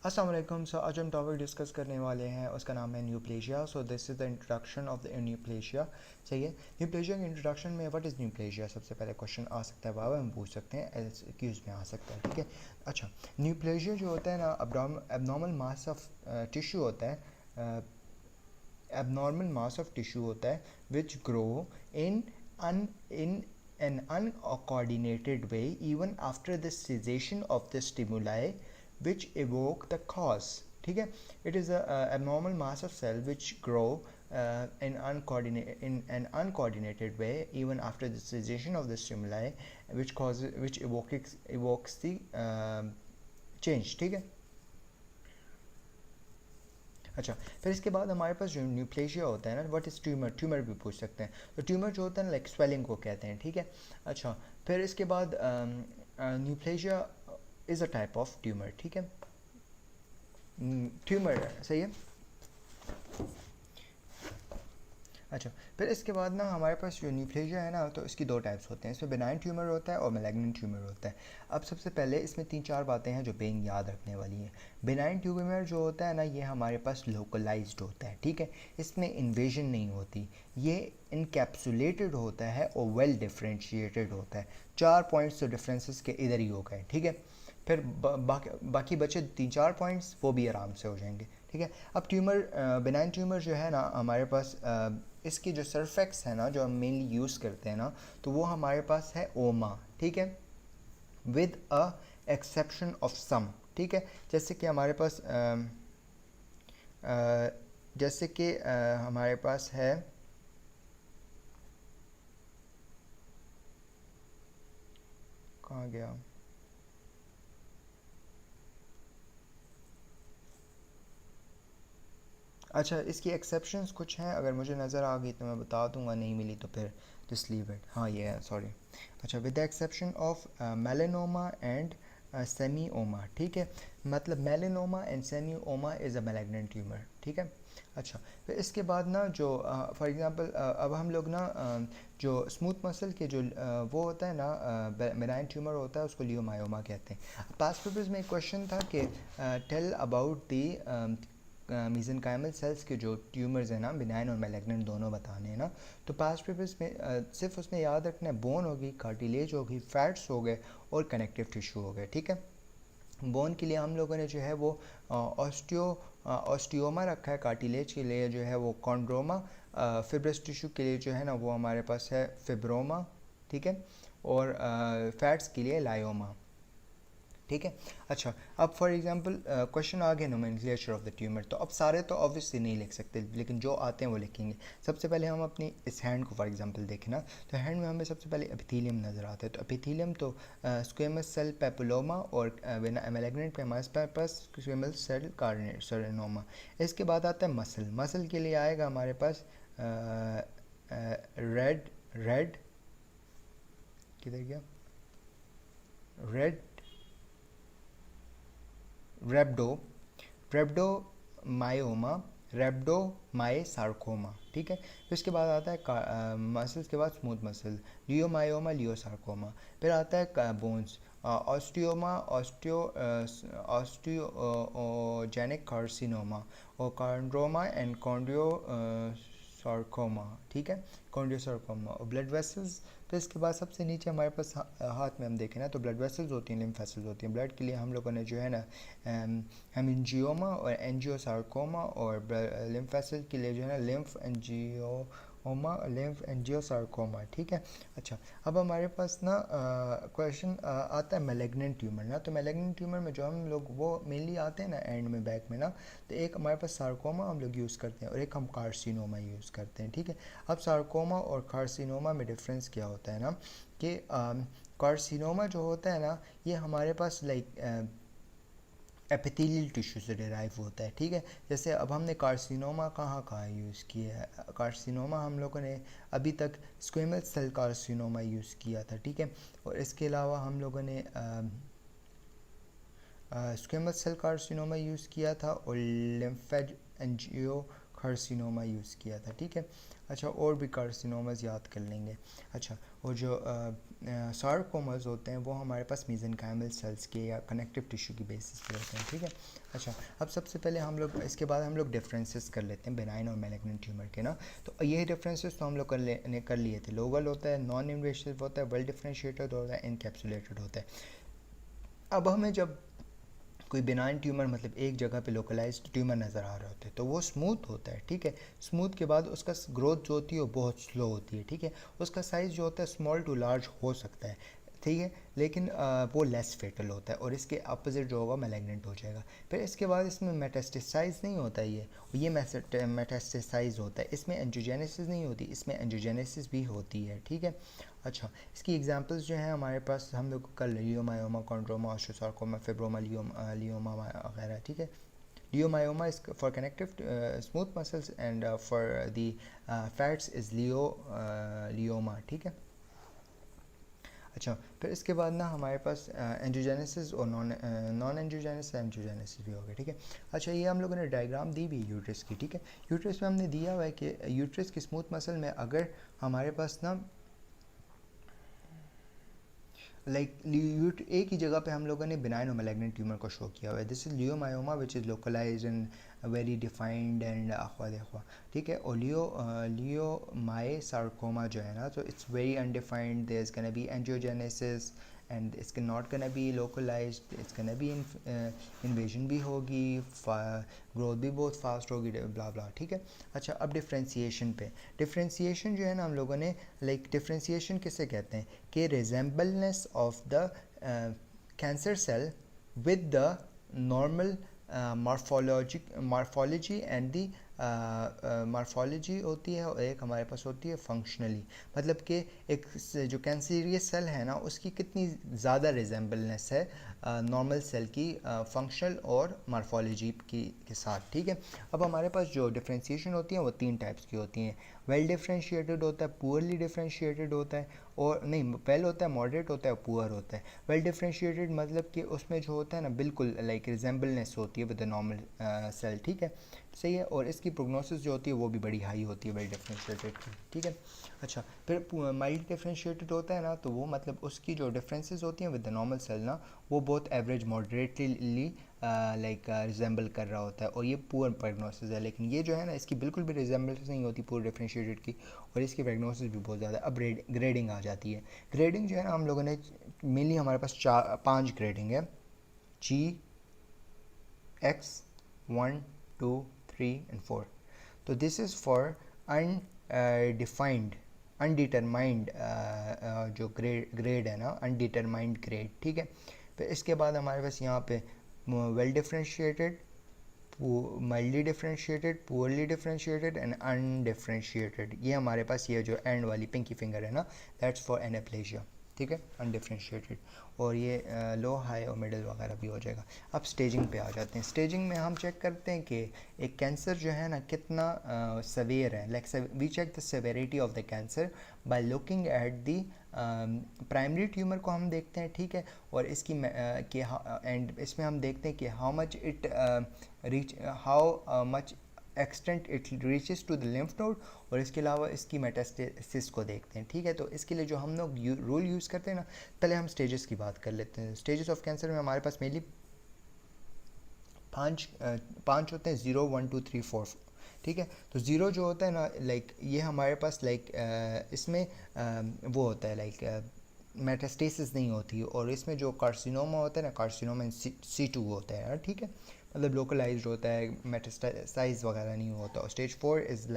अस्सलाम वालेकुम। सो आज हम टॉपिक डिस्कस करने वाले हैं, उसका नाम है neoplasia. So this is the introduction of the neoplasia. सही है। न्यूप्लेशिया के इंट्रोडक्शन में व्हाट इज़ न्यूप्लेशिया सबसे पहले क्वेश्चन आ सकता है, बाबा हम पूछ सकते हैं, एक्यूज़ में आ सकता है। ठीक है। अच्छा, न्यूप्लेशिया जो होता है ना, एबनॉर्मल मास ऑफ टिश्यू होता है, abnormal mass of tissue होता है which grow in in an uncoordinated way even after the cessation of the stimuli which evoke the cause. ठीक है। It is a abnormal mass of cell which grow in an uncoordinated way even after the cessation of the stimuli which evokes the change. ठीक है। अच्छा, फिर इसके बाद हमारे पास जो न्यूप्लेशिया होता है ना, व्हाट इज़ ट्यूमर, ट्यूमर भी पूछ सकते हैं। तो ट्यूमर जो होता है ना, लाइक स्वेलिंग को कहते हैं। ठीक है। अच्छा, फिर इसके बाद neoplasia is a type of tumour. ठीक है। ट्यूमर सही है। अच्छा, फिर इसके बाद ना हमारे पास जो न्यूप्लेशिया है ना, तो इसकी दो टाइप्स होते हैं। इसमें बेनाइन ट्यूमर होता है और मैलिग्नेंट ट्यूमर होता है। अब सबसे पहले इसमें 3-4 बातें हैं जो बेन याद रखने वाली हैं। बेनाइन ट्यूमर जो होता है ना, ये हमारे पास लोकलाइज्ड होता है। ठीक है। इसमें इन्वेजन नहीं होती, ये इनकैप्सुलेटेड होता है और वेल डिफ्रेंशिएटेड होता है। 4 पॉइंट्स तो डिफरेंसेस के इधर ही हो गए। ठीक है। फिर बाकी बचे 3-4 पॉइंट्स, वो भी आराम से हो जाएंगे। ठीक है। अब ट्यूमर, बेनाइन ट्यूमर जो है ना हमारे पास, इसकी जो सरफेक्स है ना, जो हम मेनली यूज़ करते हैं ना, तो वो हमारे पास है ओमा। ठीक है। With a exception of some. ठीक है। जैसे कि हमारे पास जैसे कि हमारे पास है, कहाँ गया, अच्छा इसकी एक्सेप्शंस कुछ हैं, अगर मुझे नज़र आ गई तो मैं बता दूंगा, नहीं मिली तो फिर जस्ट लीव इट। हाँ ये है, सॉरी। अच्छा, with the exception of melanoma and seminoma. ठीक है। मतलब melanoma and seminoma is a malignant tumour. ठीक है। अच्छा, फिर इसके बाद ना जो फॉर एग्जांपल अब हम लोग ना जो स्मूथ मसल के जो वो होता है ना, बेनाइन ट्यूमर होता है, उसको लियोमायोमा कहते हैं। पास्ट पेपर्स में एक क्वेश्चन था कि टेल अबाउट दी मीज़ेनकाइमल सेल्स के जो ट्यूमर्स हैं ना, बिनाइन और मैलिग्नेंट दोनों बताने हैं ना। तो पास्ट पेपर्स में सिर्फ उसमें याद रखना है, बोन होगी, कार्टिलेज होगी, फैट्स हो गए और कनेक्टिव टिश्यू हो गए। ठीक है। बोन के लिए हम लोगों ने जो है वो ऑस्टियोमा रखा है, कार्टिलेज के लिए जो है वो कॉन्ड्रोमा, फिब्रस टिश्यू के लिए जो है ना वो हमारे पास है फिब्रोमा। ठीक है। और फैट्स के लिए लायोमा। ठीक है। अच्छा, अब फॉर एग्जांपल क्वेश्चन आ गया नोमेनक्लेचर ऑफ द ट्यूमर, तो अब सारे तो ऑब्वियसली नहीं लिख सकते, लेकिन जो आते हैं वो लिखेंगे। सबसे पहले हम अपनी इस हैंड को फॉर एग्जांपल देखें ना, तो हैंड में हमें सबसे पहले एपिथेलियम नज़र आता है। तो एपिथेलियम तो स्क्वेमस सेल पेपुलोमा, और मैलिग्नेंट पे हमारे पास स्क्वेमस सेल कार्सिनोमा। इसके बाद आता है मसल। मसल के लिए आएगा हमारे पास रेड रेड किधर गया, रेड रेब्डो रेब्डोमायोमा, रेब्डोमायसार्कोमा। ठीक है। फिर इसके बाद आता है मसल्स के बाद स्मूथ मसल, लियोमायोमा, लियोसार्कोमा। फिर आता है बोन्स, ऑस्टियोमा, ऑस्टियोजेनिक कार्सिनोमा, और कॉन्ड्रोमा एंड कॉन्ड्रियो सार्कोमा। ठीक है। कॉन्ड्रियोसार्कोमा। और ब्लड वेसल्स, तो इसके बाद सबसे नीचे हमारे पास हाथ में हम देखें ना, तो ब्लड वेसल्स होती हैं, लिम्फ वेसल्स होती हैं। ब्लड के लिए हम लोगों ने जो है ना हेमेंजियोमा और एंजियोसार्कोमा, और लिम्फ वेसल के लिए जो है ना लिम्फ एंजियोमा, लिम्फ एंजियोसार्कोमा। ठीक है। अच्छा, अब हमारे पास ना क्वेश्चन आता है मैलिग्नेंट ट्यूमर ना, तो मैलिग्नेंट ट्यूमर में जो हम लोग वो मेनली आते हैं ना एंड में, बैक में ना, तो एक हमारे पास सार्कोमा हम लोग यूज़ करते हैं और एक हम कार्सिनोमा यूज़ करते हैं। ठीक है। अब सार्कोमा और कार्सिनोमा में डिफरेंस क्या होता है ना, कि कार्सिनोमा जो होता है ना, ये हमारे पास लाइक एपिथेलियल टिश्यू से डिराइव होता है। ठीक है। जैसे अब हमने कार्सिनोमा कहाँ कहाँ यूज़ किया है, कार्सिनोमा हम लोगों ने अभी तक स्क्वेमस सेल कार्सिनोमा यूज़ किया था। ठीक है। और इसके अलावा हम लोगों ने स्क्वेमस सेल कार्सिनोमा यूज़ किया था, और लिम्फेड एंजियो कार्सिनोमा यूज़ किया था, ठीक है। अच्छा, और भी कार्सिनोमास याद कर लेंगे। अच्छा, और जो सार्कोमास होते हैं वो हमारे पास मेसेनकाइमल सेल्स के या कनेक्टिव टिश्यू की बेसिस पे होते हैं, ठीक है। अच्छा, अब सबसे पहले हम लोग इसके बाद हम लोग डिफरेंसेस कर लेते हैं बेनाइन और मैलिग्नेंट ट्यूमर के ना। तो यही डिफरेंसेस तो हम लोग कर लिए थे। लोकल होता है, नॉन इन्वेसिव होता है, वेल डिफरेंशिएटेड होता है, इनकैप्सुलेटेड होता है। अब हमें जब कोई बिनाइन ट्यूमर मतलब एक जगह पे लोकलाइज्ड ट्यूमर नज़र आ रहे होते हैं तो वो स्मूथ होता है, ठीक है। स्मूथ के बाद उसका ग्रोथ जो होती है वो बहुत स्लो होती है, ठीक है। उसका साइज़ जो होता है स्मॉल टू लार्ज हो सकता है, ठीक है, लेकिन वो लेस फेटल होता है और इसके अपोजिट जो होगा मैलिग्नेंट हो जाएगा। फिर इसके बाद इसमें मेटास्टेसाइज नहीं होता ये मेटास्टेसाइज होता है। इसमें एंजियोजेनेसिस नहीं होती, इसमें एंजियोजेनेसिस भी होती है, ठीक है। अच्छा, इसकी एग्जांपल्स जो हैं हमारे पास हम लोग कल leiomyoma, chondroma, osteosarcoma, fibroma, lipoma वगैरह, ठीक है। Leiomyoma is for connective smooth muscles and for the fats is lipoma, ठीक है। अच्छा, फिर इसके बाद ना हमारे पास एंजियोजेनेसिस और नॉन एंजियोजेनेसिस भी हो गया, ठीक है। अच्छा, ये हम लोगों ने डायग्राम दी भी यूट्रस की, ठीक है। यूट्रस में हमने दिया हुआ है कि यूट्रस की स्मूथ मसल में अगर हमारे पास ना एक ही जगह पे हम लोगों ने बिनाइन और मैलिग्नेंट ट्यूमर को शो किया हुआ है। This is leiomyoma which is localised and very defined and देखवा, ठीक है। और लियोमाई सार्कोमा जो है ना, तो it's very undefined, there is gonna be angiogenesis and it's not gonna be localised, it's gonna be invasion भी होगी, ग्रोथ भी बहुत फास्ट होगी, ब्ला ब्ला, ठीक है। अच्छा, अब डिफ्रेंसीशन जो है ना हम लोगों ने डिफ्रेंसीशन किसे कहते हैं कि resemblance of the cancer cell with the normal morphology and the morphology होती है और एक हमारे पास होती है फंक्शनली, मतलब कि एक जो कैंसरियस सेल है ना उसकी कितनी ज़्यादा रिजेंबलनेस है नॉर्मल सेल की फंक्शनल और मार्फोलॉजी के साथ, ठीक है। अब हमारे पास जो डिफ्रेंशिएशन होती है वो 3 टाइप्स की होती हैं। वेल डिफ्रेंशिएटेड होता है, पुअरली डिफ्रेंशिएटेड होता है, और नहीं, वेल होता है, मॉडरेट होता है, पुअर होता है। वेल डिफ्रेंशिएटेड मतलब कि उसमें जो होता है ना बिल्कुल रिजेंबलनेस होती है विद द नॉर्मल सेल, ठीक है, सही है। और इसकी प्रोग्नोसिस जो होती है वो भी बड़ी हाई होती है वेल डिफ्रेंशिएटेड की, ठीक है। अच्छा, फिर माइल्ड डिफ्रेंशिएटेड होता है ना, तो वो मतलब उसकी जो डिफरेंसेस होती हैं विद द नॉर्मल सेल ना वो बहुत एवरेज मॉडरेटली रिजेंबल कर रहा होता है, और ये पुअर प्रोग्नोसिस है। लेकिन ये जो है ना इसकी बिल्कुल भी रिजेंबलेंस नहीं होती पूर डिफ्रेंशिएटेड की, और इसकी प्रोग्नोसिस भी बहुत ज़्यादा। अब ग्रेडिंग आ जाती है। ग्रेडिंग जो है ना हम लोगों ने मेनली हमारे पास 5 ग्रेडिंग है, जी एक्स 1 2 3 एंड 4। तो this is for undefined undetermined जो ग्रेड है ना, अनडिटरमाइंड ग्रेड, ठीक है। फिर इसके बाद हमारे पास यहाँ पे well differentiated, mildly differentiated, poorly differentiated and undifferentiated. ये हमारे पास ये जो एंड वाली पिंकी फिंगर है ना, दैट्स फॉर एनाप्लेजिया, ठीक है, अनडिफ्रेंशिएटेड। और ये लो, हाई और मिडिल वगैरह भी हो जाएगा। अब स्टेजिंग पे आ जाते हैं। स्टेजिंग में हम चेक करते हैं कि एक कैंसर जो है ना कितना सवेयर है। Like we check the severity of the cancer by looking at the primary tumour को हम देखते हैं, ठीक है। और इसकी एंड इसमें हम देखते हैं कि how much extent it reaches to the lymph node, और इसके अलावा इसकी मेटास्टेसिस को देखते हैं, ठीक है। तो इसके लिए जो हम लोग रूल यूज़ करते हैं ना, पहले हम स्टेजेस की बात कर लेते हैं। स्टेजेस ऑफ कैंसर में हमारे पास मेनली पाँच होते हैं, 0 1 2 3 4, ठीक है। तो 0 जो होता है ना ये हमारे पास इसमें वो होता है मेटास्टेसिस नहीं होती, और इसमें जो कार्सिनोमा होता है ना, कार्सिनोमा C2 होता है, ठीक है, मतलब लोकलाइज्ड होता है, मेटास्टासाइज वगैरह नहीं होता। और stage 4 is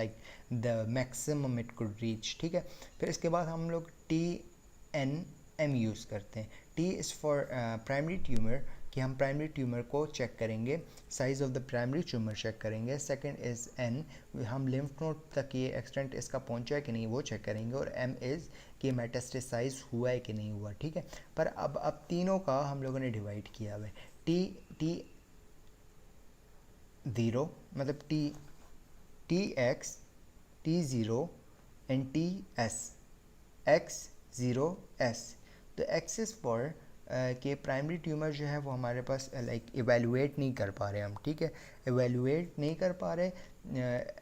the maximum it could reach, ठीक है। फिर इसके बाद हम लोग TNM यूज़ करते हैं। T is for primary tumour, कि हम प्राइमरी ट्यूमर को चेक करेंगे, size of the primary tumour check करेंगे। सेकंड इज़ N, हम लिम्फ नोड तक ये एक्सटेंट इसका पहुंचा है कि नहीं वो चेक करेंगे। और M इज़ कि मेटास्टेसाइज हुआ है कि नहीं हुआ, ठीक है। पर अब तीनों का हम लोगों ने डिवाइड किया हुआ है। T 0 मतलब TX, T0 and TS, X0S। तो X is for कि प्राइमरी ट्यूमर जो है वो हमारे पास लाइक एवेलुएट नहीं कर पा रहे हम, ठीक है, एवेलुएट नहीं कर पा रहे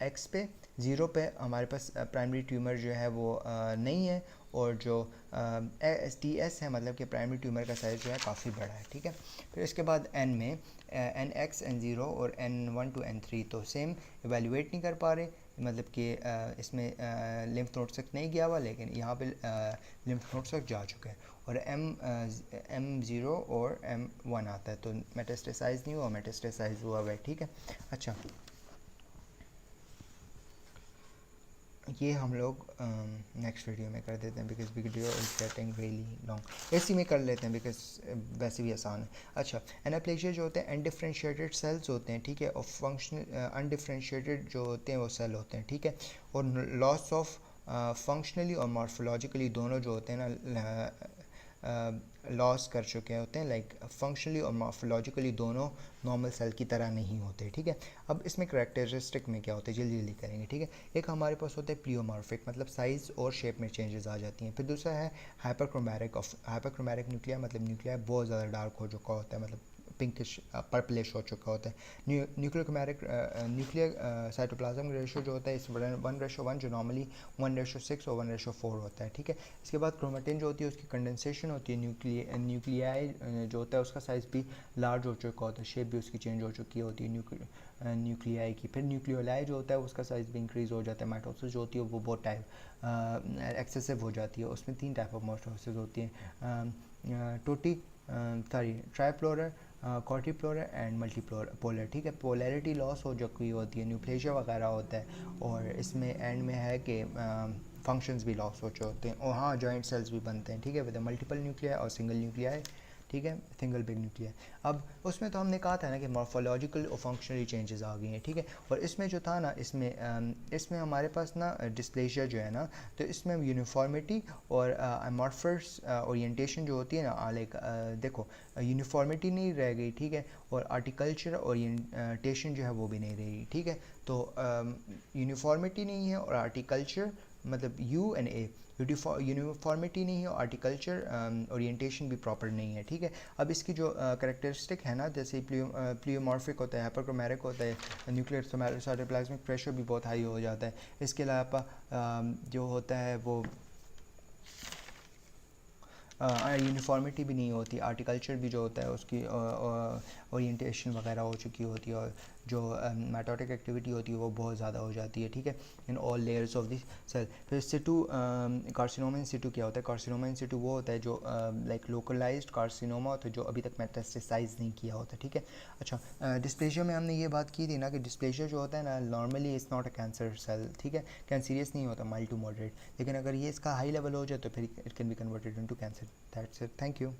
एक्स पे, ज़ीरो पे हमारे पास प्राइमरी ट्यूमर जो है वो नहीं है, और जो एस टी एस है मतलब कि प्राइमरी ट्यूमर का साइज़ जो है काफ़ी बड़ा है, ठीक है। फिर इसके बाद एन में एन एक्स एन ज़ीरो और N one two N three तो सेम एवेलुएट नहीं कर पा रहे, मतलब कि इसमें लिम्फ नोड तक नहीं गया हुआ, लेकिन यहाँ पे लिम्फ नोड तक जा चुके हैं, और एम ज़ीरो और एम वन आता है, तो मेटास्टेसाइज नहीं हुआ, मेटास्टेसाइज हुआ है, ठीक है। अच्छा, ये हम लोग नेक्स्ट वीडियो में कर देते हैं, because video is getting really long, इसी में कर लेते हैं बिकॉज वैसे भी आसान है। अच्छा, एनाप्लेजिया जो होते हैं अनडिफ्रेंशिएटेड सेल्स होते हैं, ठीक है, और फंक्शनल अनडिफ्रेंशिएटेड जो होते हैं वो सेल होते हैं, ठीक है, और लॉस ऑफ फंक्शनली और मॉर्फोलॉजिकली दोनों जो होते हैं ना लॉस कर चुके होते हैं, लाइक फंक्शनली और मॉर्फोलॉजिकली दोनों नॉर्मल सेल की तरह नहीं होते, ठीक है। अब इसमें करेक्टरिस्टिक में क्या होता है जल्दी जल्दी करेंगे, ठीक है। एक हमारे पास होता है प्लियोमॉर्फिक, मतलब साइज़ और शेप में चेंजेस आ जाती हैं। फिर दूसरा है हाइपरक्रोमैटिक न्यूक्लिया, मतलब न्यूक्लिया बहुत ज़्यादा डार्क हो चुका होता है, मतलब पिंकिश पर्पलिश हो चुका होता है। न्यूक्लियर साइटोप्लाज्म रेशो जो होता है इस 1:1 जो नॉर्मली 1:6 और 1:4 होता है, ठीक है। इसके बाद क्रोमेटिन जो होती है उसकी कंडेंसेशन होती है, न्यूक्लियाई जो होता है उसका साइज़ भी लार्ज हो चुका होता है, शेप भी उसकी चेंज हो चुकी होती है न्यूक्लियाई की। फिर न्यूक्लियोलाई जो होता है उसका साइज़ भी इंक्रीज़ हो जाता है। माइटोसिस जो होती है वो बहुत टाइप एक्सेसिव हो जाती है, उसमें 3 टाइप ऑफ माइटोसिस होती हैं, ट्राईफ्लोरर, कॉर्टिफ्लोरर एंड मल्टीपोलर, ठीक है। पोलैरिटी लॉस हो चुकी होती है, न्यूप्लेशिया वगैरह होता है, और इसमें एंड में है कि फंक्शंस भी लॉस हो चुके होते हैं, और हाँ जॉइंट सेल्स भी बनते हैं, ठीक है, विद मल्टीपल न्यूक्लिया और सिंगल न्यूक्लिया, ठीक है, सिंगल बिग न्यूक्लिया। अब उसमें तो हमने कहा था ना कि मॉर्फोलॉजिकल और फंक्शनली चेंजेस आ गई हैं, ठीक है। और इसमें जो था ना इसमें हमारे पास ना डिस्प्लेशिया जो है ना, तो इसमें यूनिफॉर्मिटी और अमॉर्फस ओरिएंटेशन जो होती है ना, लाइक देखो यूनिफॉर्मिटी नहीं रह गई, ठीक है, और आर्टिकल्चर ओरिएंटेशन जो है वो भी नहीं रहेगी, ठीक है। तो यूनिफॉर्मिटी नहीं है और आर्टिकल्चर मतलब यू एंड ए, यूनिफॉर्मिटी नहीं है, आर्टिकल्चर ओरिएंटेशन भी प्रॉपर नहीं है, ठीक है। अब इसकी जो करेक्टरिस्टिक है ना, जैसे प्लियोमॉर्फिक होता है, हाइपरक्रोमैटिक होता है, न्यूक्लियर साइटोप्लाज्मिक प्रेशर भी बहुत हाई हो जाता है। इसके अलावा जो होता है वो यूनिफॉर्मिटी भी नहीं होती, आर्टिकल्चर भी जो होता है उसकी ओरिएंटेशन वगैरह हो चुकी होती है, और जो मेटोटिक एक्टिविटी होती है वो बहुत ज़्यादा हो जाती है, ठीक है, in all layers of the cell. फिर सिटू कार्सिनोमा इन सिटू क्या होता है? कार्सिनोमा इन सिटू वो होता है जो लाइक लोकलाइज्ड कार्सिनोमा होता है जो अभी तक मेटास्टेसाइज नहीं किया होता, ठीक है। अच्छा, डिस्प्लेशिया में हमने ये बात की थी ना कि डिस्प्लेशिया जो होता है ना normally is not a cancer cell, ठीक है, कैंसीरियस नहीं होता, माइल्ड टू मॉडरेट, लेकिन अगर ये इसका हाई लेवल हो जाए तो फिर it can be converted into cancer. That's it, thank you.